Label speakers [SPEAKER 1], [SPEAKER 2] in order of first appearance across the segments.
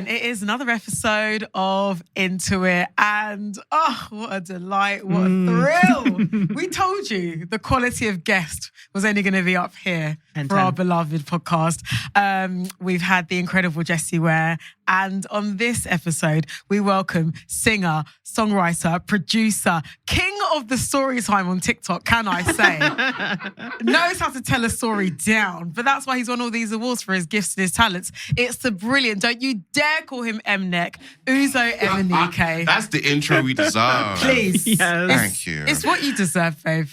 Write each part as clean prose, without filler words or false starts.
[SPEAKER 1] again, it is another episode of Into It. And oh, what a delight, what a thrill. We told you the quality of guest was only going to be up here for our beloved podcast. We've had the incredible Jessie Ware. And on this episode, we welcome singer, songwriter, producer, king of the story time on TikTok, can I say? Knows how to tell a story down. But that's why he's won all these awards for his gifts and his talents. It's the brilliant, don't you dare call him MNEK, Uzo MNEK.
[SPEAKER 2] That's the intro we deserve.
[SPEAKER 1] Please.
[SPEAKER 3] Yes.
[SPEAKER 2] Thank you.
[SPEAKER 1] It's what you deserve, babe.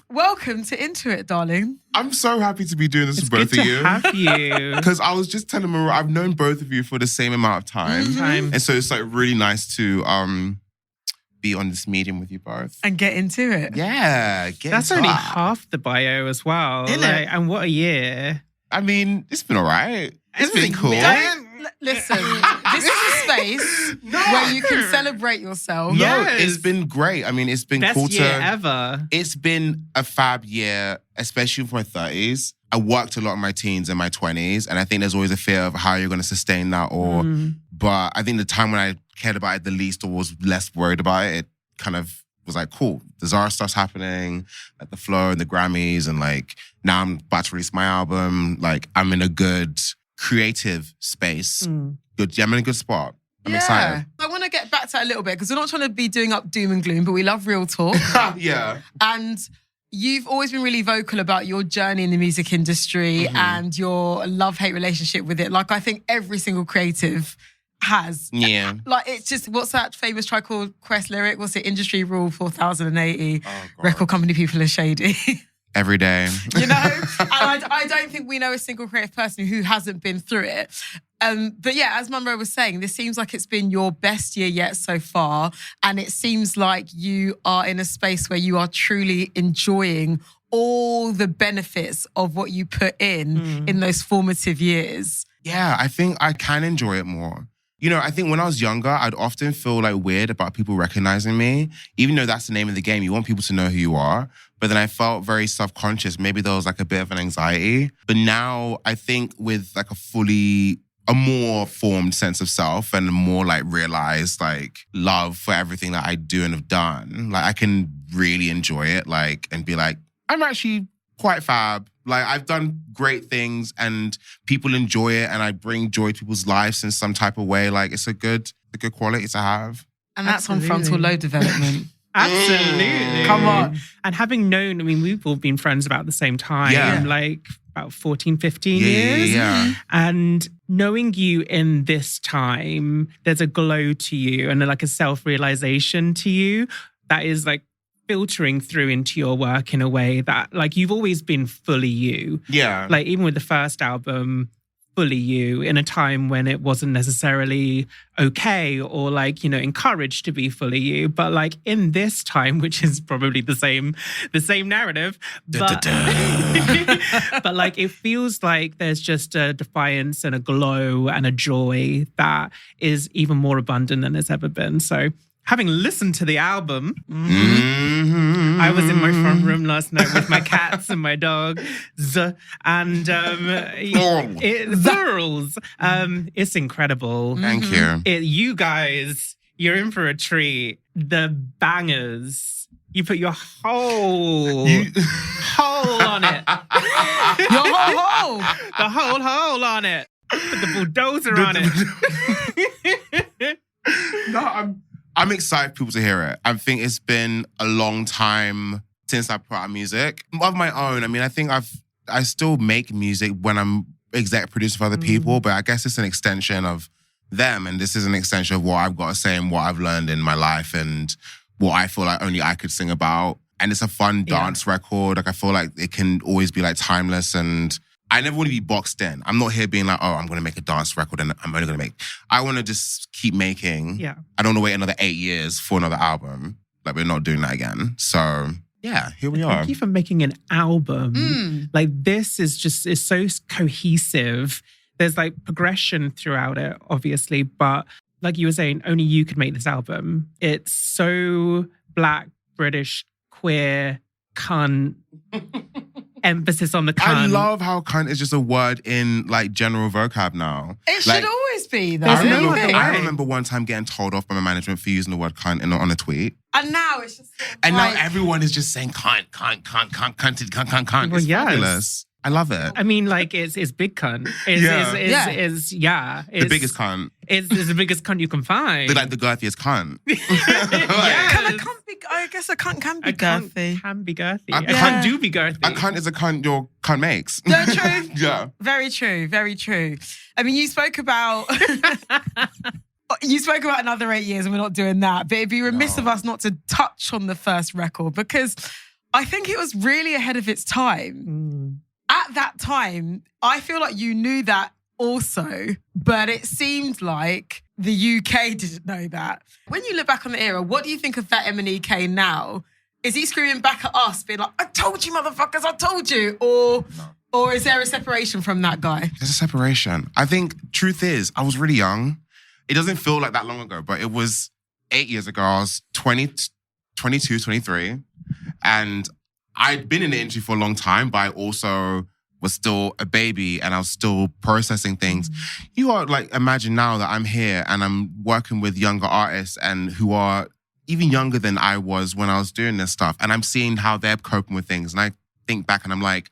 [SPEAKER 1] Welcome to Into It, darling.
[SPEAKER 2] I'm so happy to be doing this with both of you.
[SPEAKER 3] Have you?
[SPEAKER 2] Because I was just telling Munroe, I've known both of you for the same amount of time. And so it's like really nice to be on this medium with you both.
[SPEAKER 1] And get into it.
[SPEAKER 2] Yeah.
[SPEAKER 3] That's only half the bio as well.
[SPEAKER 1] Isn't it?
[SPEAKER 3] And what a year.
[SPEAKER 2] I mean, it's been all right. It's been cool.
[SPEAKER 1] Listen, this is a space where you can celebrate yourself.
[SPEAKER 2] No,
[SPEAKER 3] Yes.
[SPEAKER 2] it's been great. I mean, it's been
[SPEAKER 3] Best
[SPEAKER 2] cool
[SPEAKER 3] year ever.
[SPEAKER 2] It's been a fab year, especially for my 30s. I worked a lot in my teens and my 20s, and I think there's always a fear of how you're going to sustain that. But I think the time when I cared about it the least or was less worried about it, it kind of was like, cool, the Zara stuff's happening, like the Flow and the Grammys, and like now I'm about to release my album. Like I'm in a good creative space. Good, I'm in a good spot. I'm excited.
[SPEAKER 1] I want to get back to that a little bit because we're not trying to be doing up doom and gloom, but we love real talk.
[SPEAKER 2] Yeah.
[SPEAKER 1] And you've always been really vocal about your journey in the music industry and your love-hate relationship with it. Like I think every single creative has.
[SPEAKER 2] Yeah.
[SPEAKER 1] Like it's just, what's that famous Tribe Called Quest lyric? What's it? Industry rule 4080. Record company people are shady.
[SPEAKER 2] Every day.
[SPEAKER 1] You know? And I don't think we know a single creative person who hasn't been through it. But yeah, as Munroe was saying, this seems like it's been your best year yet so far. And it seems like you are in a space where you are truly enjoying all the benefits of what you put in those formative years.
[SPEAKER 2] Yeah, I think I can enjoy it more. You know, I think when I was younger, I'd often feel like weird about people recognizing me, even though that's the name of the game. You want people to know who you are. But then I felt very self-conscious. Maybe there was like a bit of an anxiety. But now I think with like a more formed sense of self and a more like realized like love for everything that I do and have done, like I can really enjoy it, like, and be like, I'm actually quite fab. Like I've done great things and people enjoy it and I bring joy to people's lives in some type of way. Like it's a good quality to have.
[SPEAKER 1] And that's on frontal lobe development.
[SPEAKER 3] Absolutely.
[SPEAKER 1] Come on.
[SPEAKER 3] And having known, I mean, we've all been friends about the same time, like about 14, 15 years.
[SPEAKER 2] Yeah.
[SPEAKER 3] And knowing you in this time, there's a glow to you and like a self-realization to you that is like filtering through into your work in a way that like you've always been fully you.
[SPEAKER 2] Yeah.
[SPEAKER 3] Like even with the first album, fully you in a time when it wasn't necessarily okay or like, you know, encouraged to be fully you. But like in this time, which is probably the same narrative, but, but like it feels like there's just a defiance and a glow and a joy that is even more abundant than it's ever been. So having listened to the album, I was in my front room last night with my cats and my dog, and it's incredible.
[SPEAKER 2] Thank you.
[SPEAKER 3] You guys, you're in for a treat. The bangers. You put your whole hole on it.
[SPEAKER 1] Your whole hole.
[SPEAKER 3] The whole hole on it. Put the bulldozer on it.
[SPEAKER 2] No, I'm excited for people to hear it. I think it's been a long time since I put out music of my own. I mean, I think I still make music when I'm exec producer for other people, but I guess it's an extension of them, and this is an extension of what I've got to say and what I've learned in my life and what I feel like only I could sing about. And it's a fun dance record. Like I feel like it can always be like timeless, and I never want to be boxed in. I'm not here being like, oh, I'm going to make a dance record and I'm only going to make... I want to just keep making.
[SPEAKER 3] Yeah.
[SPEAKER 2] I don't want to wait another 8 years for another album. Like, we're not doing that again. So, yeah, here we are.
[SPEAKER 3] Thank you for making an album. Like, this is just, it's so cohesive. There's like progression throughout it, obviously. But like you were saying, only you could make this album. It's so Black, British, queer, cunt, emphasis on the cunt.
[SPEAKER 2] I love how cunt is just a word in like general vocab now.
[SPEAKER 1] It should always be though.
[SPEAKER 2] I remember one time getting told off by my management for using the word cunt on a tweet.
[SPEAKER 1] And now it's just
[SPEAKER 2] now everyone is just saying cunt.
[SPEAKER 3] Well,
[SPEAKER 2] it's
[SPEAKER 3] yes.
[SPEAKER 2] fabulous. I love it.
[SPEAKER 3] I mean, like, it's big cunt. It's
[SPEAKER 2] the biggest cunt.
[SPEAKER 3] It's the biggest cunt you can find.
[SPEAKER 2] Like the girthiest cunt.
[SPEAKER 1] I guess a cunt can be girthy.
[SPEAKER 3] Can be girthy. A cunt do be girthy.
[SPEAKER 2] A cunt is a cunt your cunt makes.
[SPEAKER 1] No, true.
[SPEAKER 2] Yeah.
[SPEAKER 1] Very true. Very true. I mean, you spoke about... You spoke about another 8 years and we're not doing that. But it'd be remiss of us not to touch on the first record because I think it was really ahead of its time. At that time, I feel like you knew that also, but it seemed like the UK didn't know that. When you look back on the era, what do you think of that MNEK now? Is he screaming back at us, being like, I told you, motherfuckers, I told you? Or is there a separation from that guy?
[SPEAKER 2] There's a separation. I think truth is, I was really young. It doesn't feel like that long ago, but it was 8 years ago. I was 22, 23. And I'd been in the industry for a long time, but I also was still a baby and I was still processing things. You are like, imagine now that I'm here and I'm working with younger artists and who are even younger than I was when I was doing this stuff. And I'm seeing how they're coping with things. And I think back and I'm like,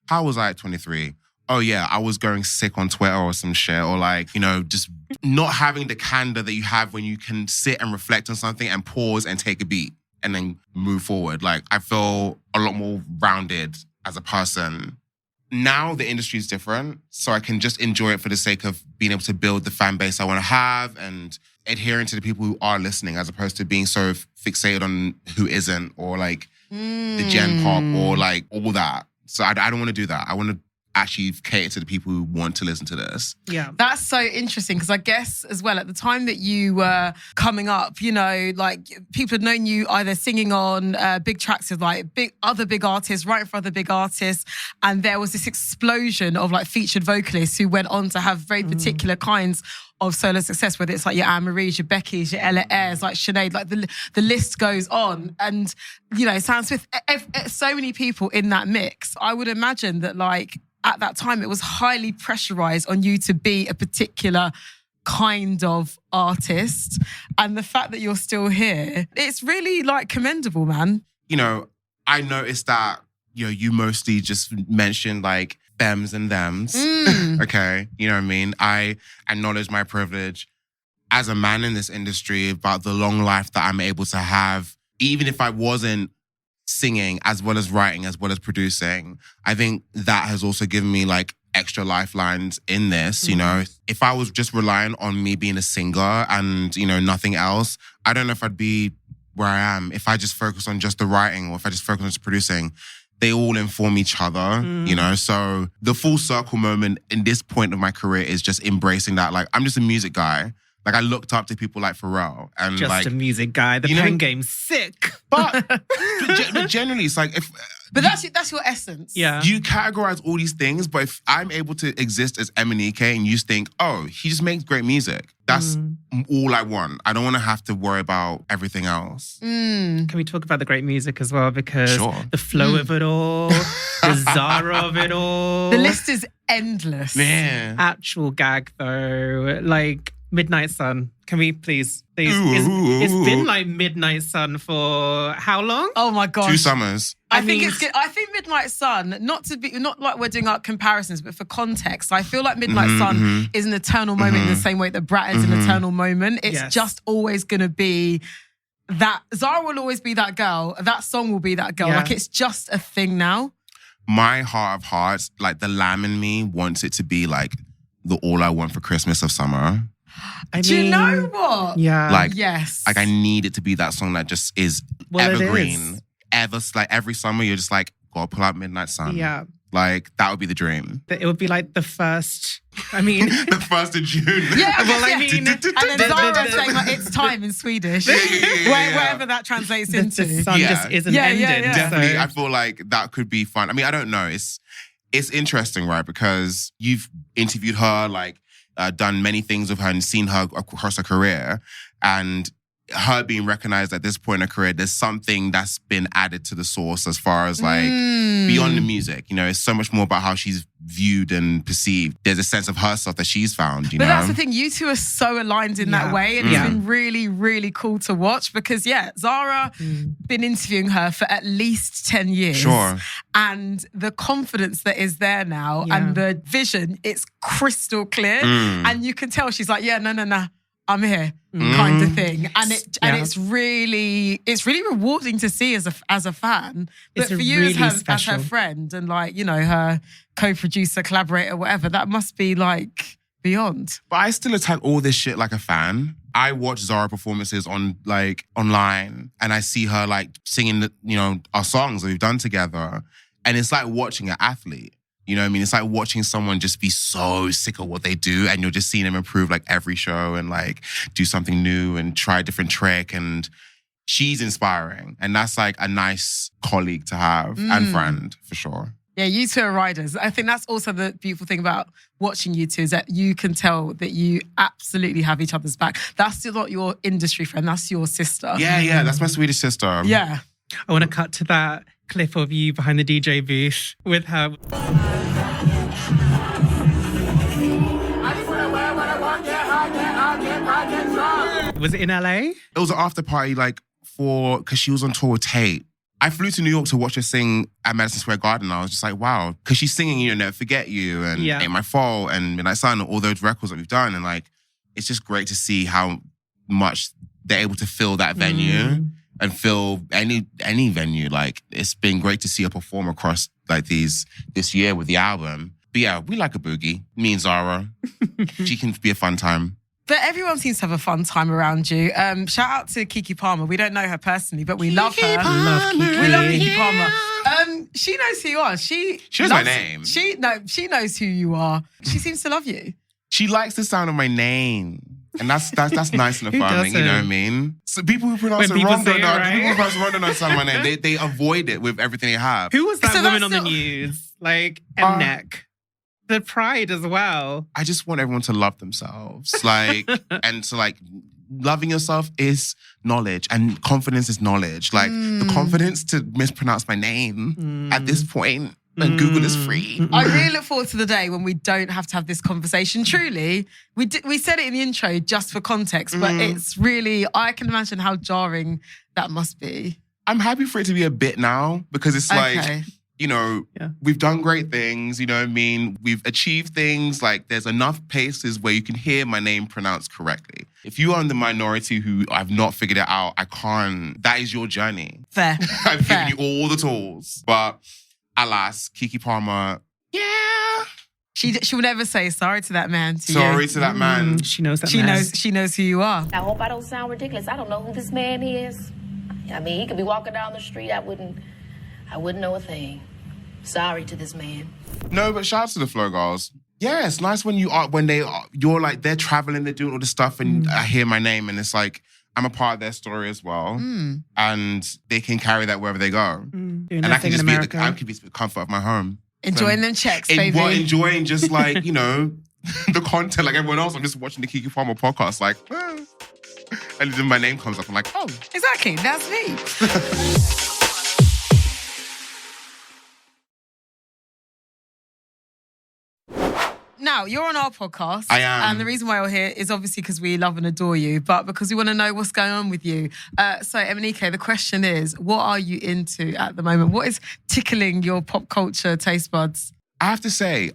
[SPEAKER 2] how was I at 23? Oh yeah, I was going sick on Twitter or some shit, or like, just not having the candor that you have when you can sit and reflect on something and pause and take a beat and then move forward. Like, I feel a lot more rounded as a person. Now the industry is different, so I can just enjoy it for the sake of being able to build the fan base I want to have and adhering to the people who are listening, as opposed to being so fixated on who isn't, or like the gen pop or like all that. So I don't want to do that. I want to actually cater to the people who want to listen to this.
[SPEAKER 3] Yeah.
[SPEAKER 1] That's so interesting because I guess as well at the time that you were coming up, like people had known you either singing on big tracks with like other big artists, writing for other big artists, and there was this explosion of like featured vocalists who went on to have very particular kinds of solo success, whether it's like your Anne-Marie's, your Becky's, your Ella Ayres, like Sinead, like the list goes on. And, Sam Smith, so many people in that mix. I would imagine that like at that time, it was highly pressurized on you to be a particular kind of artist. And the fact that you're still here, it's really like commendable, man.
[SPEAKER 2] I noticed that, you mostly just mentioned like thems and thems. Okay. You know what I mean? I acknowledge my privilege as a man in this industry about the long life that I'm able to have, even if I wasn't singing as well as writing as well as producing. I think that has also given me like extra lifelines in this. If I was just relying on me being a singer and nothing else, I don't know if I'd be where I am. If I just focus on just the writing or if I just focus on just producing, they all inform each other. So the full circle moment in this point of my career is just embracing that. Like, I'm just a music guy. Like, I looked up to people like Pharrell. And
[SPEAKER 3] just
[SPEAKER 2] like,
[SPEAKER 3] a music guy. The pen game's sick.
[SPEAKER 2] But generally, it's like...
[SPEAKER 1] But that's your essence.
[SPEAKER 3] Yeah.
[SPEAKER 2] You categorize all these things, but if I'm able to exist as MNEK and you think, oh, he just makes great music, that's all I want. I don't want to have to worry about everything else.
[SPEAKER 3] Can we talk about the great music as well? Because the flow of it all, the Zara of it all.
[SPEAKER 1] The list is endless.
[SPEAKER 2] Man.
[SPEAKER 3] Actual gag, though. Like, Midnight Sun. Can we please? It's been like Midnight Sun for how long?
[SPEAKER 1] Oh my gosh.
[SPEAKER 2] 2 summers.
[SPEAKER 1] I think it's good. I think Midnight Sun, not like we're doing up comparisons, but for context, I feel like Midnight Sun is an eternal moment in the same way that Brat is an eternal moment. It's just always going to be that. Zara will always be that girl. That song will be that girl.
[SPEAKER 3] Yeah.
[SPEAKER 1] Like, it's just a thing now.
[SPEAKER 2] My heart of hearts, like the lamb in me wants it to be like the all I want for Christmas of summer.
[SPEAKER 1] Do you know what?
[SPEAKER 3] Yeah.
[SPEAKER 2] Like,
[SPEAKER 1] yes.
[SPEAKER 2] Like, I need it to be that song that just is evergreen. Like, every summer, you're just like, go pull out Midnight Sun.
[SPEAKER 3] Yeah.
[SPEAKER 2] Like, that would be the dream.
[SPEAKER 3] It would be like the first, I mean...
[SPEAKER 2] the 1st of June.
[SPEAKER 1] Yeah,
[SPEAKER 3] well, I mean...
[SPEAKER 1] And then Zara saying like, it's time in Swedish. Wherever that translates into.
[SPEAKER 3] The sun just isn't ending.
[SPEAKER 1] Yeah.
[SPEAKER 2] Definitely, I feel like that could be fun. I mean, I don't know. It's interesting, right? Because you've interviewed her, like, done many things with her and seen her across her career. And her being recognized at this point in her career, there's something that's been added to the sauce as far as like beyond the music. You know, it's so much more about how she's viewed and perceived. There's a sense of herself that she's found, you know?
[SPEAKER 1] But that's the thing, you two are so aligned in that way, and it's been really, really cool to watch because, Zara, been interviewing her for at least 10 years.
[SPEAKER 2] Sure.
[SPEAKER 1] And the confidence that is there now and the vision, it's crystal clear. And you can tell she's like, no, I'm here, kind of thing. And it's really rewarding to see as a fan. But for you
[SPEAKER 3] really
[SPEAKER 1] as her friend and like, you know, her co-producer, collaborator, whatever, that must be like beyond.
[SPEAKER 2] But I still attack all this shit like a fan. I watch Zara performances on like online and I see her like singing, you know, our songs that we've done together. And it's like watching an athlete. You know what I mean? It's like watching someone just be so sick of what they do and you're just seeing them improve like every show and like do something new and try a different trick, and she's inspiring. And that's like a nice colleague to have and friend for sure.
[SPEAKER 1] Yeah, you two are riders. I think that's also the beautiful thing about watching you two is that you can tell that you absolutely have each other's back. That's still not your industry friend, that's your sister.
[SPEAKER 2] Yeah, that's my Swedish sister.
[SPEAKER 1] Yeah.
[SPEAKER 3] I want to cut to that clip of you behind the DJ booth with her. Was it in LA?
[SPEAKER 2] It was an after party because she was on tour with Tate. I flew to New York to watch her sing at Madison Square Garden. I was just like, wow. Because she's singing, you know, Never Forget You and Ain't My Fault and Midnight Sun and all those records that we've done. And like, it's just great to see how much they're able to fill that venue and fill any venue. Like, it's been great to see her perform across like this year with the album. But yeah, we like a boogie. Me and Zara. She can be a fun time.
[SPEAKER 1] But everyone seems to have a fun time around you. Shout out to Keke Palmer. We don't know her personally, but we love her. We love Keke Palmer. She knows who you are. She
[SPEAKER 2] knows my name.
[SPEAKER 1] She knows who you are. She seems to love you.
[SPEAKER 2] She likes the sound of my name. And that's nice and affirming, you know what I mean? So people who pronounce it wrong don't know. People who pronounce it wrong don't know the sound of my name. They avoid it with everything they have.
[SPEAKER 3] Who was that woman on the news? Like, MNEK. The pride as well.
[SPEAKER 2] I just want everyone to love themselves. Like, and so like, loving yourself is knowledge and confidence is knowledge. Like, the confidence to mispronounce my name at this point, and Google is free.
[SPEAKER 1] I really look forward to the day when we don't have to have this conversation. Truly, we said it in the intro just for context, but it's really, I can imagine how jarring that must be.
[SPEAKER 2] I'm happy for it to be a bit now because it's like, you know, we've done great things, you know what I mean? We've achieved things, like there's enough places where you can hear my name pronounced correctly. If you are in the minority who have not figured it out, I can't, that is your journey.
[SPEAKER 1] Fair.
[SPEAKER 2] I've given you all the tools. But alas, Keke Palmer,
[SPEAKER 1] She will never say sorry to that man.
[SPEAKER 2] Sorry to that man.
[SPEAKER 3] She knows that
[SPEAKER 1] She knows who you are.
[SPEAKER 4] I hope I don't sound ridiculous. I don't know who this man is. I mean, he could be walking down the street. I wouldn't know a thing. Sorry to this man.
[SPEAKER 2] No, but shout out to the Flow Girls. Yeah, it's nice when you're like, they're traveling, they're doing all this stuff and I hear my name and it's like, I'm a part of their story as well. And they can carry that wherever they go. And I can just be the comfort of my home.
[SPEAKER 1] Enjoying them checks, baby.
[SPEAKER 2] Enjoying just like, you know, the content like everyone else. I'm just watching the Keke Palmer podcast like, and then my name comes up. I'm like, oh.
[SPEAKER 1] Exactly, that's me. Now, you're on our podcast.
[SPEAKER 2] I am.
[SPEAKER 1] And the reason why you're here is obviously because we love and adore you, but because we want to know what's going on with you. So, MNEK, the question is, what are you into at the moment? What is tickling your pop culture taste buds?
[SPEAKER 2] I have to say,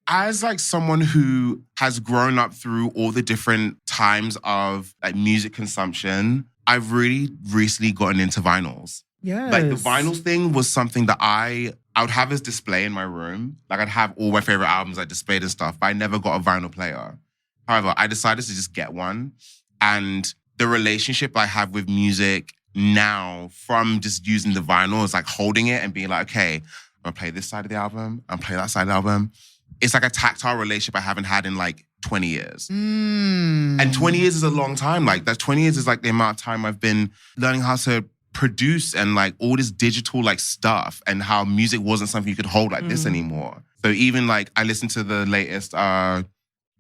[SPEAKER 2] as like someone who has grown up through all the different times of like music consumption, I've really recently gotten into vinyls.
[SPEAKER 3] Yes.
[SPEAKER 2] Like the vinyls thing was something that I would have as display in my room. Like I'd have all my favorite albums like displayed and stuff, but I never got a vinyl player. However, I decided to just get one. And the relationship I have with music now from just using the vinyl is like holding it and being like, okay, I'm gonna play this side of the album, I'm gonna play that side of the album. It's like a tactile relationship I haven't had in like 20 years. And 20 years is a long time. Like that 20 years is like the amount of time I've been learning how to produce and like all this digital like stuff and how music wasn't something you could hold like this anymore. So even like I listened to the latest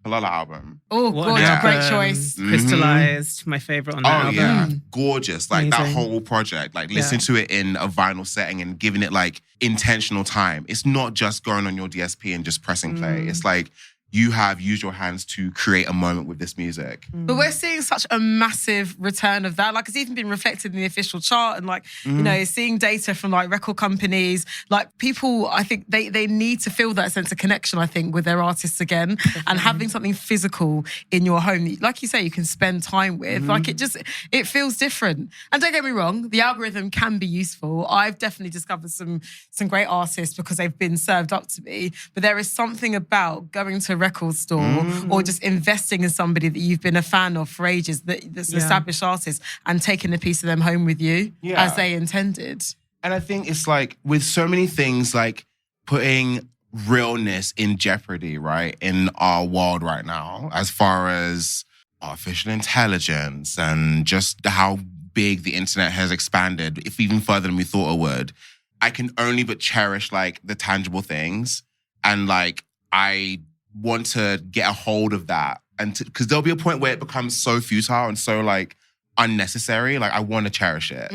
[SPEAKER 2] Palala album.
[SPEAKER 1] Oh,
[SPEAKER 3] What
[SPEAKER 1] gorgeous.
[SPEAKER 3] an
[SPEAKER 1] Great
[SPEAKER 3] album.
[SPEAKER 1] choice.
[SPEAKER 3] Crystallized, my favorite on that album.
[SPEAKER 2] Yeah, gorgeous. Like that
[SPEAKER 3] Amazing.
[SPEAKER 2] whole project, like listening to it in a vinyl setting and giving it like intentional time. It's not just going on your DSP and just pressing play. It's like you have used your hands to create a moment with this music.
[SPEAKER 1] But we're seeing such a massive return of that. Like, it's even been reflected in the official chart and, like, you know, seeing data from, like, record companies. Like, people, I think they need to feel that sense of connection, I think, with their artists again. And having something physical in your home, like you say, you can spend time with. Like, it feels different. And don't get me wrong, the algorithm can be useful. I've definitely discovered some great artists because they've been served up to me. But there is something about going to a record store or just investing in somebody that you've been a fan of for ages, that's an established artist, and taking a piece of them home with you as they intended.
[SPEAKER 2] And I think it's like with so many things, like putting realness in jeopardy, right, in our world right now, as far as artificial intelligence and just how big the internet has expanded, if even further than we thought it would. I can only but cherish like the tangible things, and like I want to get a hold of that, and because there'll be a point where it becomes so futile and so like unnecessary. Like I want to cherish it.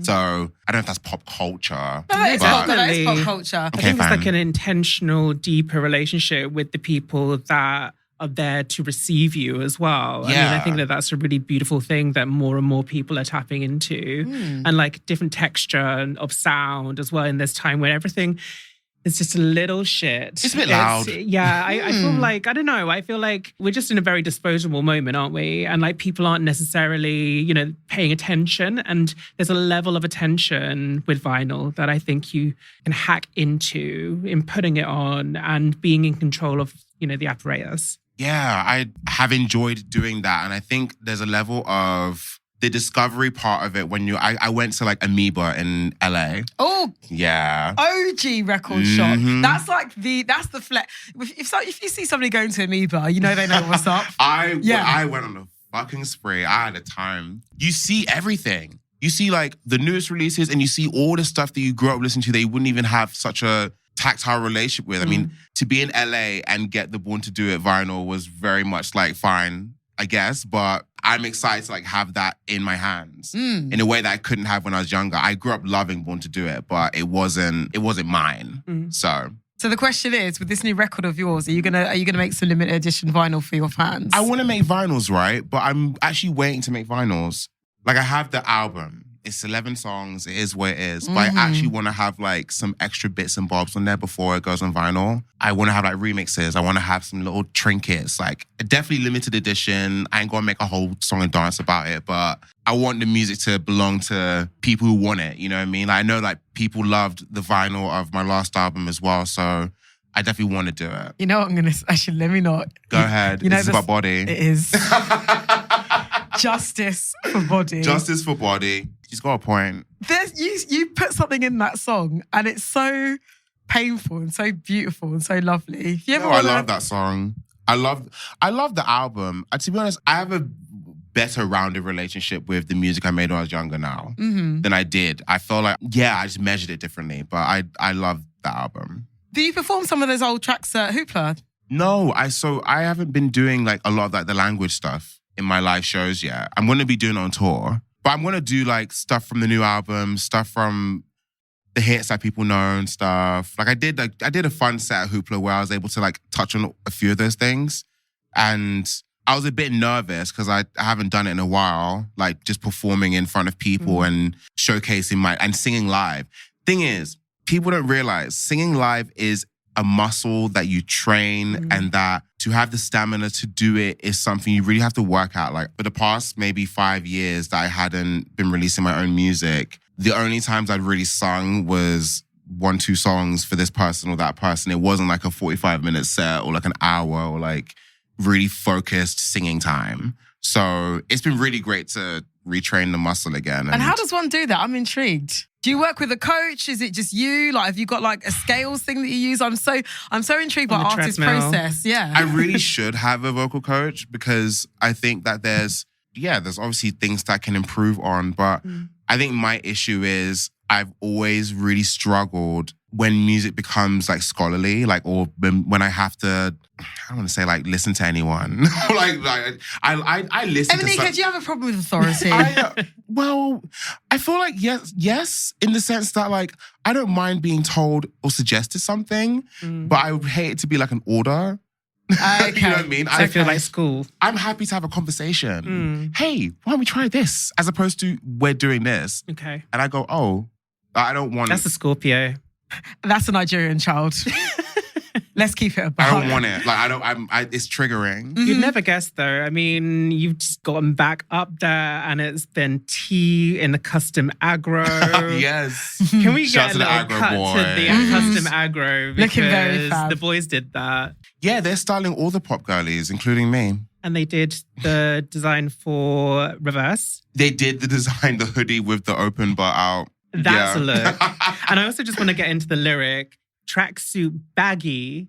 [SPEAKER 2] So I don't know if that's pop culture.
[SPEAKER 1] No, it's pop culture.
[SPEAKER 3] I think it's like an intentional, deeper relationship with the people that are there to receive you as well. I mean, I think that that's a really beautiful thing that more and more people are tapping into. And like different texture of sound as well in this time when everything is just a little shit.
[SPEAKER 2] It's a bit loud.
[SPEAKER 3] I feel like, I don't know, I feel like we're just in a very disposable moment, aren't we? And like people aren't necessarily, you know, paying attention. And there's a level of attention with vinyl that I think you can hack into in putting it on and being in control of, you know, the apparatus.
[SPEAKER 2] Yeah, I have enjoyed doing that. And I think there's a level of the discovery part of it when I went to like Amoeba in LA.
[SPEAKER 1] Oh,
[SPEAKER 2] yeah.
[SPEAKER 1] OG record shop. That's like that's the flex. If you see somebody going to Amoeba, you know they know what's up.
[SPEAKER 2] I went on a fucking spree. I had a time. You see everything. You see like the newest releases and you see all the stuff that you grew up listening to that you wouldn't even have such a tactile relationship with. I mean, to be in LA and get the Born to Do It vinyl was very much like fine, I guess, but I'm excited to like have that in my hands in a way that I couldn't have when I was younger. I grew up loving Born to Do It, but it wasn't mine. So
[SPEAKER 1] the question is, with this new record of yours, are you gonna make some limited edition vinyl for your fans?
[SPEAKER 2] I want to make vinyls, right? But I'm actually waiting to make vinyls. Like I have the album. It's 11 songs. It is what it is. But I actually want to have like some extra bits and bobs on there before it goes on vinyl. I want to have like remixes. I want to have some little trinkets. Like definitely limited edition. I ain't going to make a whole song and dance about it. But I want the music to belong to people who want it. You know what I mean? Like, I know like people loved the vinyl of my last album as well. So I definitely want to do it.
[SPEAKER 1] You know what I'm going to... Actually, let me not.
[SPEAKER 2] Go ahead. This is about body.
[SPEAKER 1] It is. Justice for body.
[SPEAKER 2] Justice for body. She's got a point.
[SPEAKER 1] You put something in that song and it's so painful and so beautiful and so lovely.
[SPEAKER 2] I love that song. I love the album. To be honest, I have a better rounded relationship with the music I made when I was younger now than I did. I felt like, I just measured it differently, but I love the album.
[SPEAKER 1] Do you perform some of those old tracks at Hoopla?
[SPEAKER 2] No, I haven't been doing like a lot of like the language stuff in my live shows yet. I'm going to be doing it on tour. But I'm going to do like stuff from the new album, stuff from the hits that people know and stuff. Like I did a fun set at Hoopla where I was able to like touch on a few of those things. And I was a bit nervous because I haven't done it in a while, like just performing in front of people and showcasing and singing live. Thing is, people don't realize singing live is a muscle that you train and that to have the stamina to do it is something you really have to work out. Like for the past maybe 5 years that I hadn't been releasing my own music, the only times I'd really sung was 1-2 songs for this person or that person. It wasn't like a 45-minute set or like an hour or like really focused singing time. So it's been really great to retrain the muscle again.
[SPEAKER 1] And how does one do that? I'm intrigued. Do you work with a coach? Is it just you? Like, have you got like a scales thing that you use? I'm so intrigued by artist process. Yeah.
[SPEAKER 2] I really should have a vocal coach because I think that there's obviously things that I can improve on. But I think my issue is I've always really struggled when music becomes like scholarly, like, or when I have to, I don't want to say like listen to anyone. I listen to
[SPEAKER 1] MNEK, do you have a problem with authority?
[SPEAKER 2] Well, I feel like yes, in the sense that like I don't mind being told or suggested something, but I would hate it to be like an order.
[SPEAKER 1] Okay.
[SPEAKER 2] You know what I mean?
[SPEAKER 3] I feel like school.
[SPEAKER 2] I'm happy to have a conversation. Hey, why don't we try this? As opposed to we're doing this.
[SPEAKER 3] Okay.
[SPEAKER 2] And I go, oh, I don't want
[SPEAKER 3] That's a Scorpio.
[SPEAKER 1] That's a Nigerian child. Let's keep it about.
[SPEAKER 2] I don't want it. Like it's triggering.
[SPEAKER 3] You'd never guess though. I mean, you've just gotten back up there and it's been tea in the custom aggro.
[SPEAKER 2] Yes.
[SPEAKER 3] Can we
[SPEAKER 2] Shout
[SPEAKER 3] get a little
[SPEAKER 2] to the
[SPEAKER 3] cut
[SPEAKER 2] aggro
[SPEAKER 3] to the custom aggro?
[SPEAKER 1] Looking very
[SPEAKER 3] Because
[SPEAKER 1] fab.
[SPEAKER 3] the boys did that.
[SPEAKER 2] Yeah, they're styling all the pop girlies, including me.
[SPEAKER 3] And they did the design for Reverse.
[SPEAKER 2] They did the hoodie with the open butt out.
[SPEAKER 3] That's
[SPEAKER 2] Yeah.
[SPEAKER 3] a look. And I also just want to get into the lyric. Tracksuit baggy,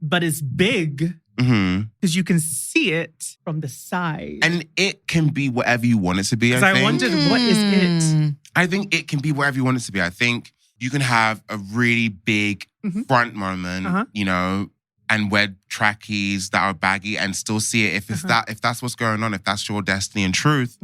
[SPEAKER 3] but it's big because you can see it from the side.
[SPEAKER 2] And it can be whatever you want it to be, I
[SPEAKER 3] Because
[SPEAKER 2] think.
[SPEAKER 3] I wondered, what is it?
[SPEAKER 2] I think it can be whatever you want it to be. I think you can have a really big front moment, you know, and wear trackies that are baggy and still see it. If it's if that's what's going on, if that's your destiny and truth,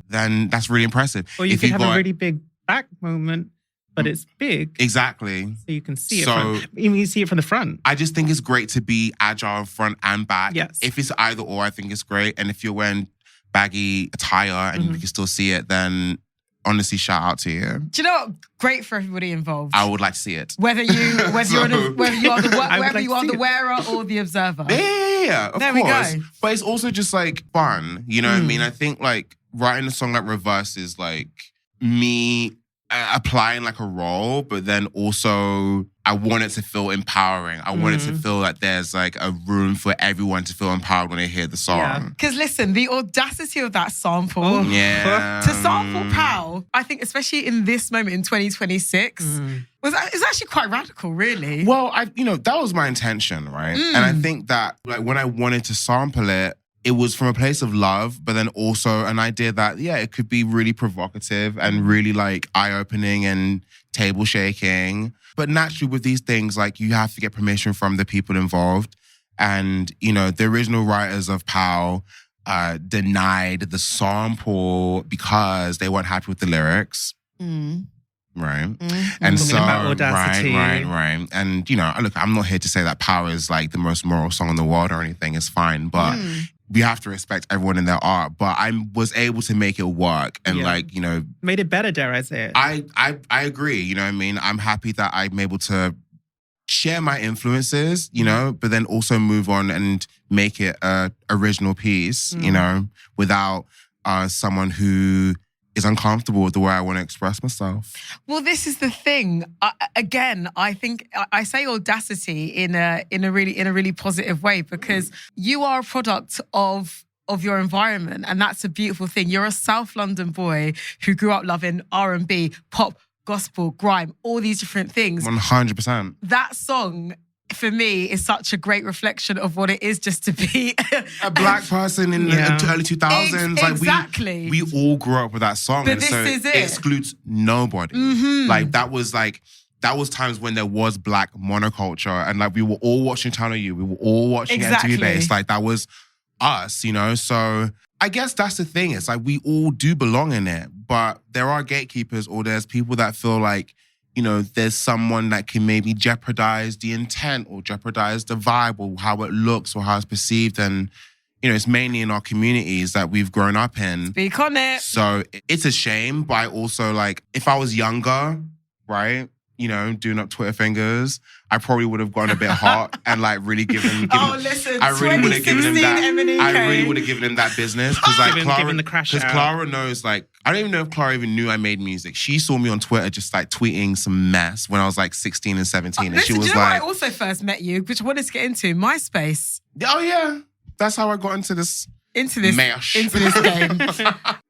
[SPEAKER 2] then that's really impressive.
[SPEAKER 3] Or you
[SPEAKER 2] if
[SPEAKER 3] could have a really big back moment, but it's big.
[SPEAKER 2] Exactly.
[SPEAKER 3] So you can see it.
[SPEAKER 2] So-
[SPEAKER 3] You can see it from the front.
[SPEAKER 2] I just think it's great to be agile front and back.
[SPEAKER 3] Yes.
[SPEAKER 2] If it's either or, I think it's great. And if you're wearing baggy attire and you can still see it, then honestly, shout out to you.
[SPEAKER 1] Do you know what? Great for everybody involved.
[SPEAKER 2] I would like to see it.
[SPEAKER 1] Whether you are
[SPEAKER 3] like
[SPEAKER 1] the
[SPEAKER 3] to
[SPEAKER 1] wearer or the observer.
[SPEAKER 2] Yeah, of
[SPEAKER 1] There
[SPEAKER 2] course.
[SPEAKER 1] we go.
[SPEAKER 2] But it's also just like fun. You know what I mean? I think like writing a song like Reverse is like me applying like a role, but then also I want it to feel empowering. I want it to feel like there's like a room for everyone to feel empowered when they hear the song.
[SPEAKER 1] Because listen, the audacity of that sample.
[SPEAKER 2] Yeah.
[SPEAKER 1] To sample Pow, I think especially in this moment in 2026, it's actually quite radical, really.
[SPEAKER 2] Well, that was my intention, right? And I think that like when I wanted to sample it, it was from a place of love, but then also an idea that, yeah, it could be really provocative and really like eye-opening and table shaking. But naturally with these things, like you have to get permission from the people involved. And, you know, the original writers of Pow denied the sample because they weren't happy with the lyrics. Right. And so,
[SPEAKER 3] about audacity.
[SPEAKER 2] right. And, you know, look, I'm not here to say that Power is like the most moral song in the world or anything. It's fine. But we have to respect everyone in their art. But I was able to make it work and like, you know.
[SPEAKER 3] Made it better, dare I say it.
[SPEAKER 2] I agree. You know what I mean? I'm happy that I'm able to share my influences, you know, but then also move on and make it a original piece, you know, without someone who is uncomfortable with the way I want to express myself.
[SPEAKER 1] Well, this is the thing. I think I say audacity in a really positive way because you are a product of your environment, and that's a beautiful thing. You're a South London boy who grew up loving R&B, pop, gospel, grime, all these different things.
[SPEAKER 2] 100%.
[SPEAKER 1] That song, for me, is such a great reflection of what it is just to be
[SPEAKER 2] a black person in the early 2000s.
[SPEAKER 1] Exactly.
[SPEAKER 2] Like we all grew up with that song.
[SPEAKER 1] But
[SPEAKER 2] and
[SPEAKER 1] this
[SPEAKER 2] so
[SPEAKER 1] is it.
[SPEAKER 2] excludes nobody. That was times when there was black monoculture and like we were all watching Channel U. We were all watching
[SPEAKER 1] Exactly.
[SPEAKER 2] MTV Base. Like that was us, you know? So I guess that's the thing. It's like we all do belong in it, but there are gatekeepers or there's people that feel like, you know, there's someone that can maybe jeopardize the intent or jeopardize the vibe or how it looks or how it's perceived. And, you know, it's mainly in our communities that we've grown up in.
[SPEAKER 1] Speak on it.
[SPEAKER 2] So it's a shame, but I also like, if I was younger, right, you know, doing up Twitter fingers, I probably would have gone a bit hot and like really given
[SPEAKER 1] Listen,
[SPEAKER 2] I really would have given him that.
[SPEAKER 1] 2016 MNEK.
[SPEAKER 2] I really would have given him that business because like
[SPEAKER 3] Given the crash out.
[SPEAKER 2] Clara knows like I don't even know if Clara even knew I made music. She saw me on Twitter just like tweeting some mess when I was like 16 and 17, and she
[SPEAKER 1] Listen,
[SPEAKER 2] was
[SPEAKER 1] do you know
[SPEAKER 2] like,
[SPEAKER 1] where I also first met you, which I wanted to get into? MySpace.
[SPEAKER 2] "Oh yeah, that's how I got into this mesh."
[SPEAKER 1] Into this game.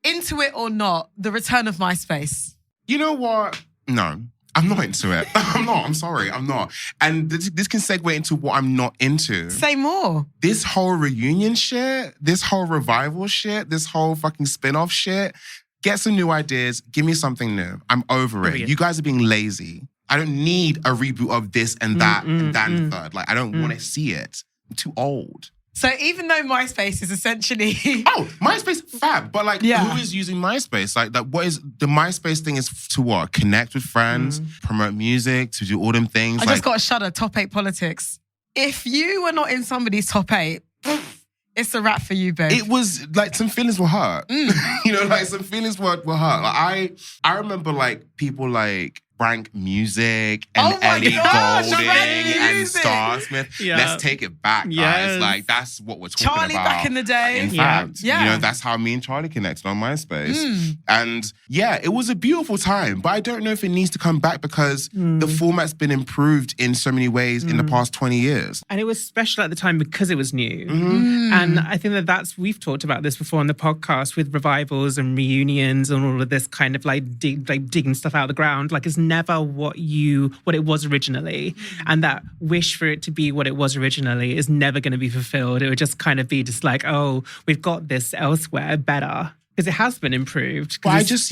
[SPEAKER 1] Into it or not, the return of MySpace.
[SPEAKER 2] You know what? No. I'm not into it. I'm sorry. I'm not. And this can segue into what I'm not into.
[SPEAKER 1] Say more.
[SPEAKER 2] This whole reunion shit, this whole revival shit, this whole fucking spin-off shit, get some new ideas. Give me something new. I'm over it.
[SPEAKER 3] Brilliant.
[SPEAKER 2] You guys are being lazy. I don't need a reboot of this and that and that and third. Like, I don't want to see it. I'm too old.
[SPEAKER 1] So even though MySpace is essentially...
[SPEAKER 2] Oh, MySpace, fab. But like, who is using MySpace? Like, what is... The MySpace thing is to what? Connect with friends, promote music, to do all them things.
[SPEAKER 1] I just got a shudder. Top 8 politics. If you were not in somebody's top 8, it's a wrap for you, babe.
[SPEAKER 2] It was like some feelings were hurt. You know, like some feelings were hurt. Like, I remember like people like Frank Music and Ellie Goulding and Star Smith. Yeah. Let's take it back, guys. Like, that's what we're talking
[SPEAKER 1] Charlie
[SPEAKER 2] about.
[SPEAKER 1] back in the day.
[SPEAKER 2] In fact, you know, that's how me and Charlie connected on MySpace. And yeah, it was a beautiful time. But I don't know if it needs to come back because the format's been improved in so many ways in the past 20 years.
[SPEAKER 3] And it was special at the time because it was new. And I think that we've talked about this before on the podcast with revivals and reunions and all of this kind of like digging stuff out of the ground. Like, it's never what it was originally. And that wish for it to be what it was originally is never going to be fulfilled. It would just kind of be just like, oh, we've got this elsewhere better. Because it has been improved.
[SPEAKER 2] But I just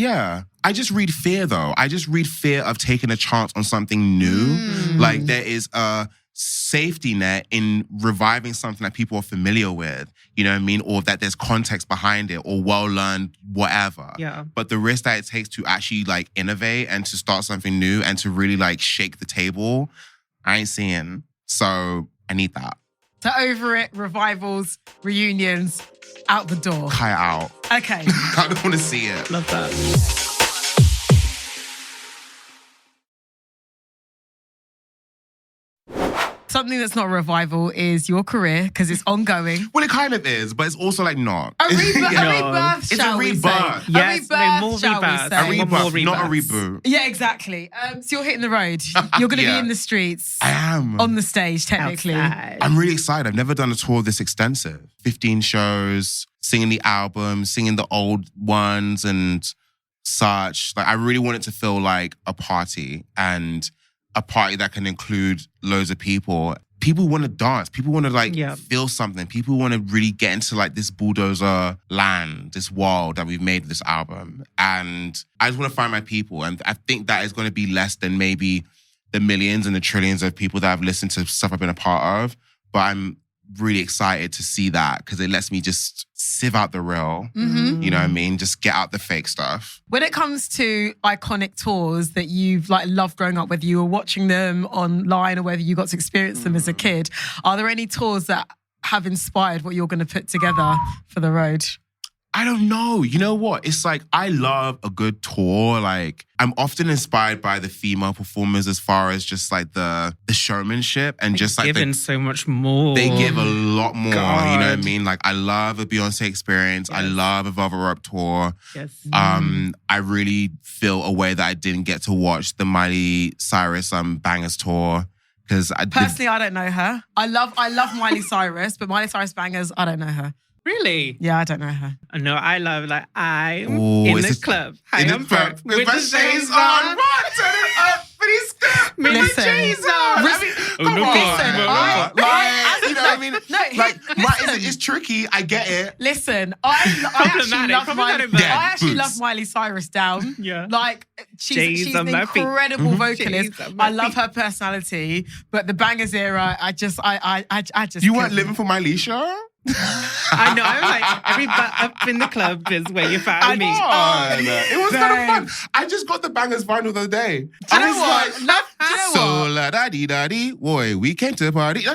[SPEAKER 2] read fear though. I just read fear of taking a chance on something new. Like, there is a safety net in reviving something that people are familiar with, you know what I mean? Or that there's context behind it or well-learned whatever. Yeah. But the risk that it takes to actually like innovate and to start something new and to really like shake the table, I ain't seeing. So I need that.
[SPEAKER 1] So over it, revivals, reunions, out the door.
[SPEAKER 2] Cut it out.
[SPEAKER 1] Okay.
[SPEAKER 2] I don't want to see it.
[SPEAKER 3] Love that.
[SPEAKER 1] Something that's not a revival is your career because it's ongoing.
[SPEAKER 2] Well, it kind of is, but it's also like not.
[SPEAKER 1] A rebirth,
[SPEAKER 2] it's a rebirth.
[SPEAKER 3] Yes,
[SPEAKER 1] more rebirth.
[SPEAKER 2] A rebirth, not a reboot.
[SPEAKER 1] Yeah, exactly. So you're hitting the road. You're going to be in the streets.
[SPEAKER 2] I am.
[SPEAKER 1] On the stage, technically.
[SPEAKER 3] Outside.
[SPEAKER 2] I'm really excited. I've never done a tour this extensive. 15 shows, singing the album, singing the old ones and such. Like, I really want it to feel like a party and a party that can include loads of people. People want to dance. People want to feel something. People want to really get into like this Bulldozer land, this world that we've made with this album. And I just want to find my people. And I think that is going to be less than maybe the millions and the trillions of people that have listened to stuff I've been a part of. But I'm really excited to see that because it lets me just sieve out the real. You know what I mean? Just get out the fake stuff.
[SPEAKER 1] When it comes to iconic tours that you've like loved growing up, whether you were watching them online or whether you got to experience them as a kid, are there any tours that have inspired what you're going to put together for the road?
[SPEAKER 2] I don't know. You know what? It's like, I love a good tour. Like, I'm often inspired by the female performers as far as just like the showmanship and just like
[SPEAKER 3] giving so much more.
[SPEAKER 2] They give a lot more.
[SPEAKER 3] God.
[SPEAKER 2] You know what I mean? Like, I love a Beyoncé experience. Yes. I love a Velvet Rope tour.
[SPEAKER 3] Yes.
[SPEAKER 2] I really feel a way that I didn't get to watch the Miley Cyrus Bangers tour. Because
[SPEAKER 1] personally, I don't know her. I love Miley Cyrus, but Miley Cyrus Bangers, I don't know her.
[SPEAKER 3] Really?
[SPEAKER 1] Yeah, I don't know her.
[SPEAKER 3] No, I love in the club. High on perk with the shades on.
[SPEAKER 2] Turn it up for these
[SPEAKER 1] shades on.
[SPEAKER 2] Come on. You know what I mean?
[SPEAKER 1] No,
[SPEAKER 2] it's tricky. I get it.
[SPEAKER 1] Listen, I actually love Miley Cyrus down.
[SPEAKER 3] Yeah.
[SPEAKER 1] Like, she's an incredible vocalist. I love her personality. But the Bangers era, I just
[SPEAKER 2] You weren't living for Mylisha?
[SPEAKER 3] I know. Like, every up in the club is where you found me.
[SPEAKER 2] It was kind of fun. I just got the Bangers vinyl the other day. So la da dee da dee, boy, we came to the party.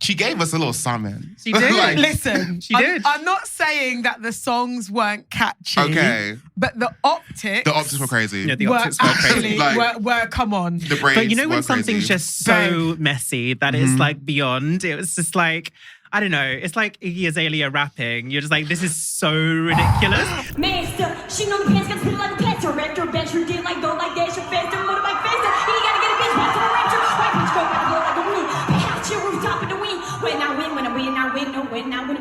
[SPEAKER 2] She gave us a little something.
[SPEAKER 3] She did.
[SPEAKER 1] Listen,
[SPEAKER 3] she did.
[SPEAKER 1] I'm not saying that the songs weren't catchy.
[SPEAKER 2] Okay.
[SPEAKER 1] But the optics
[SPEAKER 2] were crazy.
[SPEAKER 3] Yeah, the optics were crazy.
[SPEAKER 1] Were come on.
[SPEAKER 2] The braids
[SPEAKER 3] but you know when something's
[SPEAKER 2] crazy.
[SPEAKER 3] just so messy that it's like beyond. It was just like, I don't know. It's like Iggy Azalea rapping. You're just like, this is so ridiculous.
[SPEAKER 5] Master, she know the pants got spit like a plaster. Raptor, bencher, did like go like dash, faster, motorbike faster. He gotta get a bitch back to the raptor. White bitch go back, go like a wind. House your rooftop in the wind. When I win,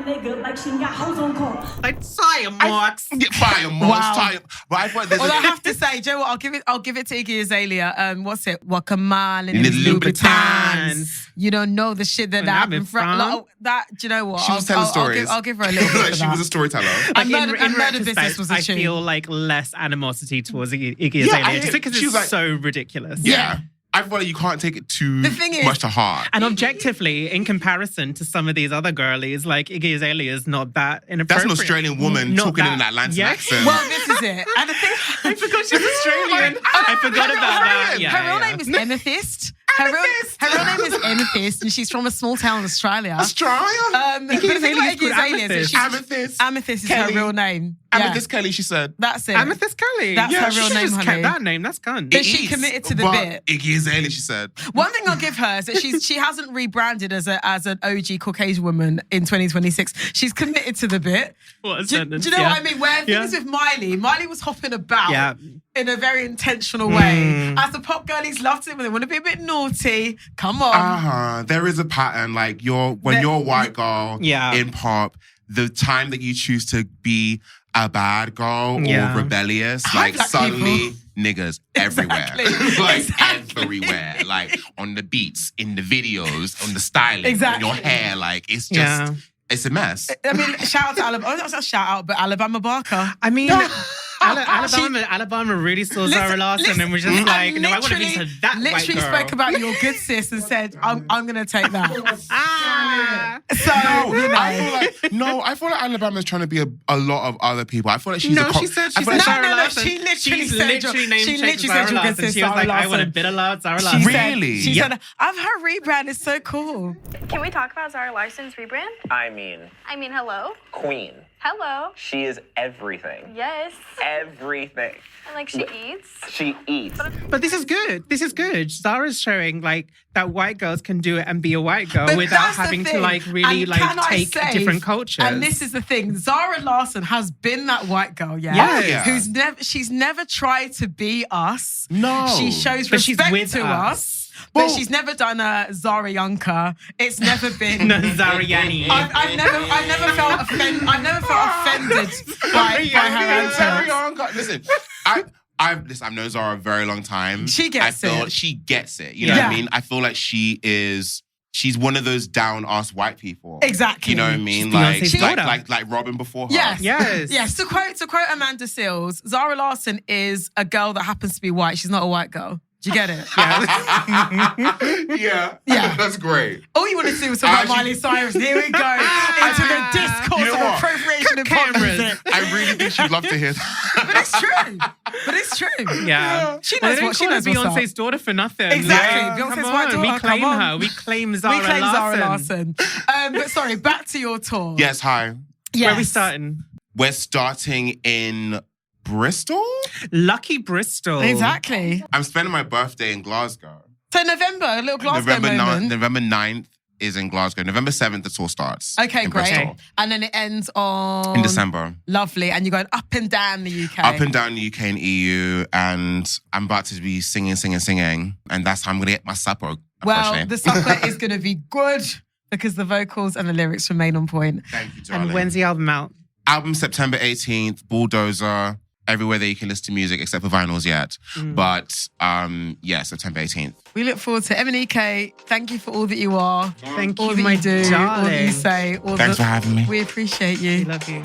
[SPEAKER 5] they good like she got hoes on call.
[SPEAKER 3] Like fire marks.
[SPEAKER 2] Fire marks.
[SPEAKER 1] Wow.
[SPEAKER 2] But I thought
[SPEAKER 1] I have to say, Joe, I'll give it to Iggy Azalea. What's it? Guacamole and his Louboutins. You don't know the shit that I've been from. Like, that, do you know what?
[SPEAKER 2] She was telling stories.
[SPEAKER 1] I'll give her a little bit for
[SPEAKER 2] She was a storyteller.
[SPEAKER 1] Like in Murder Business was a tune.
[SPEAKER 3] I feel like less animosity towards Iggy Azalea just because it's like, so ridiculous.
[SPEAKER 2] Yeah. I feel like you can't take it too
[SPEAKER 1] The thing is-
[SPEAKER 2] much to heart.
[SPEAKER 3] And objectively, in comparison to some of these other girlies, like Iggy Azalea is not that
[SPEAKER 2] That's
[SPEAKER 3] inappropriate.
[SPEAKER 2] an Australian woman
[SPEAKER 3] Not
[SPEAKER 2] talking in
[SPEAKER 3] that-
[SPEAKER 2] an Atlantic
[SPEAKER 3] yeah.
[SPEAKER 2] accent.
[SPEAKER 1] Well, this is it. And the thing,
[SPEAKER 3] I forgot she's Australian. I forgot about that.
[SPEAKER 2] Australian.
[SPEAKER 3] Yeah,
[SPEAKER 1] her real
[SPEAKER 3] yeah.
[SPEAKER 1] name is Amethyst. Her real name is Amethyst, and she's from a small town in Australia.
[SPEAKER 2] Australia?
[SPEAKER 1] But the thing about Iggy Azalea is that she's-
[SPEAKER 2] Amethyst.
[SPEAKER 1] Amethyst is
[SPEAKER 2] Kelly.
[SPEAKER 1] her real name. Yeah.
[SPEAKER 2] Amethyst Kelly, she said.
[SPEAKER 1] That's it.
[SPEAKER 3] Amethyst Kelly.
[SPEAKER 1] That's
[SPEAKER 3] yeah,
[SPEAKER 1] her
[SPEAKER 3] she
[SPEAKER 1] real
[SPEAKER 3] should've
[SPEAKER 1] name,
[SPEAKER 3] just
[SPEAKER 1] honey.
[SPEAKER 3] kept that name. That's cunt.
[SPEAKER 1] But she committed to the bit.
[SPEAKER 2] Iggy Azalea, she said.
[SPEAKER 1] One thing I'll give her is that she hasn't rebranded as an OG Caucasian woman in 2026. She's committed to the bit.
[SPEAKER 3] What a
[SPEAKER 1] Do
[SPEAKER 3] sentence.
[SPEAKER 1] you know
[SPEAKER 3] yeah.
[SPEAKER 1] what I mean? Where things with Miley was hopping about
[SPEAKER 3] Yeah.
[SPEAKER 1] in a very intentional way. As the pop girlies loved it when they want to be a bit naughty. Come on.
[SPEAKER 2] There is a pattern. Like when you're a white girl
[SPEAKER 3] Yeah.
[SPEAKER 2] in pop, the time that you choose to be a bad girl
[SPEAKER 3] Yeah.
[SPEAKER 2] or rebellious,
[SPEAKER 1] Hi,
[SPEAKER 2] like
[SPEAKER 1] black
[SPEAKER 2] suddenly niggas everywhere.
[SPEAKER 1] Exactly.
[SPEAKER 2] Like
[SPEAKER 1] Exactly.
[SPEAKER 2] everywhere. Like on the beats, in the videos, on the styling,
[SPEAKER 1] Exactly.
[SPEAKER 2] on your hair. Like it's just,
[SPEAKER 3] Yeah.
[SPEAKER 2] it's a mess.
[SPEAKER 1] I mean, shout out to Alabama. Oh, that's not a shout out, but Alabama Barker.
[SPEAKER 3] I mean, Alabama really saw Zara Larson and was just like, no, I want to be to that white
[SPEAKER 1] literally
[SPEAKER 3] girl.
[SPEAKER 1] spoke about your good sis and said, I'm going to take that. So,
[SPEAKER 2] I feel like Alabama's trying to be a lot of other people. I feel like she's
[SPEAKER 3] No, she said
[SPEAKER 2] I feel like
[SPEAKER 3] Zara
[SPEAKER 1] no,
[SPEAKER 3] Larson.
[SPEAKER 1] she literally
[SPEAKER 3] She's
[SPEAKER 1] said
[SPEAKER 3] literally named
[SPEAKER 1] she
[SPEAKER 3] checked
[SPEAKER 1] literally
[SPEAKER 3] Zara
[SPEAKER 1] said your good
[SPEAKER 3] Larson.
[SPEAKER 1] sis,
[SPEAKER 3] She was
[SPEAKER 1] Zara
[SPEAKER 3] like, I want a
[SPEAKER 1] Larson.
[SPEAKER 3] bit of Zara
[SPEAKER 1] She
[SPEAKER 3] Larson.
[SPEAKER 2] Really?
[SPEAKER 1] She
[SPEAKER 3] Yep.
[SPEAKER 1] said, I've heard rebrand is so cool.
[SPEAKER 6] Can we talk about Zara Larson's rebrand?
[SPEAKER 7] I mean,
[SPEAKER 6] Hello?
[SPEAKER 7] queen.
[SPEAKER 6] Hello?
[SPEAKER 7] She is everything.
[SPEAKER 6] Yes.
[SPEAKER 7] Everything.
[SPEAKER 6] And like she eats.
[SPEAKER 7] She eats.
[SPEAKER 3] But this is good. This is good. Zara's showing like that white girls can do it and be a white girl
[SPEAKER 1] But
[SPEAKER 3] without
[SPEAKER 1] that's the
[SPEAKER 3] having to
[SPEAKER 1] thing.
[SPEAKER 3] like really
[SPEAKER 1] And
[SPEAKER 3] like
[SPEAKER 1] can I
[SPEAKER 3] take
[SPEAKER 1] say-
[SPEAKER 3] different cultures.
[SPEAKER 1] And this is the thing. Zara Larson has been that white girl, yeah?
[SPEAKER 3] Yes.
[SPEAKER 2] Yeah.
[SPEAKER 1] Who's she's never tried to be us.
[SPEAKER 2] No.
[SPEAKER 1] She shows
[SPEAKER 3] But she's
[SPEAKER 1] respect
[SPEAKER 3] with
[SPEAKER 1] to
[SPEAKER 3] us.
[SPEAKER 1] us. But she's never done a Zara Yonka. It's never been
[SPEAKER 3] No, Zara Yanni.
[SPEAKER 1] I've never felt offended by her answers.
[SPEAKER 2] Listen, I've known Zara a very long time.
[SPEAKER 1] She gets
[SPEAKER 2] I feel
[SPEAKER 1] it.
[SPEAKER 2] She gets it. You know
[SPEAKER 1] Yeah.
[SPEAKER 2] what I mean? I feel like she's one of those down-ass white people.
[SPEAKER 1] Exactly.
[SPEAKER 2] You know what I mean?
[SPEAKER 3] She's
[SPEAKER 2] Like,
[SPEAKER 3] Beyonce's daughter.
[SPEAKER 2] like Robin before her.
[SPEAKER 1] Yes.
[SPEAKER 3] Yes.
[SPEAKER 1] Yes. To quote Amanda Seales, Zara Larson is a girl that happens to be white. She's not a white girl. Do you get it?
[SPEAKER 2] Yeah.
[SPEAKER 1] Yeah.
[SPEAKER 2] That's great.
[SPEAKER 1] All you wanted to do was talk about
[SPEAKER 2] Actually-
[SPEAKER 1] Miley Cyrus. Here we go. Into the discourse
[SPEAKER 2] You know
[SPEAKER 1] of
[SPEAKER 2] what?
[SPEAKER 1] appropriation in pop
[SPEAKER 3] cameras.
[SPEAKER 1] music.
[SPEAKER 2] I really think she'd love to hear that.
[SPEAKER 1] But it's true. But it's true.
[SPEAKER 3] Yeah.
[SPEAKER 1] She
[SPEAKER 3] Well,
[SPEAKER 1] knows
[SPEAKER 3] they
[SPEAKER 1] what
[SPEAKER 3] don't
[SPEAKER 1] she
[SPEAKER 3] call her
[SPEAKER 1] knows what's
[SPEAKER 3] Beyonce's daughter for nothing.
[SPEAKER 1] Exactly.
[SPEAKER 3] Yeah.
[SPEAKER 1] Beyonce's
[SPEAKER 3] Come
[SPEAKER 1] white
[SPEAKER 3] on.
[SPEAKER 1] daughter,
[SPEAKER 3] We
[SPEAKER 1] come
[SPEAKER 3] claim
[SPEAKER 1] on.
[SPEAKER 3] her. We claim Zara
[SPEAKER 1] We claim
[SPEAKER 3] Larson.
[SPEAKER 1] Zara Larson. But sorry, back to your tour.
[SPEAKER 2] Yes, hi.
[SPEAKER 1] Yes.
[SPEAKER 3] Where are we starting?
[SPEAKER 2] We're starting in Bristol?
[SPEAKER 3] Lucky Bristol.
[SPEAKER 1] Exactly.
[SPEAKER 2] I'm spending my birthday in Glasgow.
[SPEAKER 1] So November, a little Glasgow moment.
[SPEAKER 2] November 9th is in Glasgow. November 7th, the tour starts.
[SPEAKER 1] Okay,
[SPEAKER 2] in
[SPEAKER 1] great.
[SPEAKER 2] Bristol.
[SPEAKER 1] And then it ends on...
[SPEAKER 2] In December.
[SPEAKER 1] Lovely. And you're going up and down the UK.
[SPEAKER 2] Up and down the UK and EU. And I'm about to be singing. And that's how I'm going to get my supper.
[SPEAKER 1] Well,
[SPEAKER 2] unfortunately.
[SPEAKER 1] the supper is going to be good because the vocals and the lyrics remain on point.
[SPEAKER 2] Thank you, darling.
[SPEAKER 3] And when's the album out?
[SPEAKER 2] Album September 18th, Bulldozer, everywhere that you can listen to music except for vinyls yet. But September 18th.
[SPEAKER 1] We look forward to MNEK. Thank you for all that you are.
[SPEAKER 3] Thank
[SPEAKER 1] all
[SPEAKER 3] you,
[SPEAKER 1] that
[SPEAKER 3] my
[SPEAKER 1] you do, all that you
[SPEAKER 3] darling.
[SPEAKER 1] say.
[SPEAKER 2] Thanks for having me.
[SPEAKER 1] We appreciate you.
[SPEAKER 3] Love you.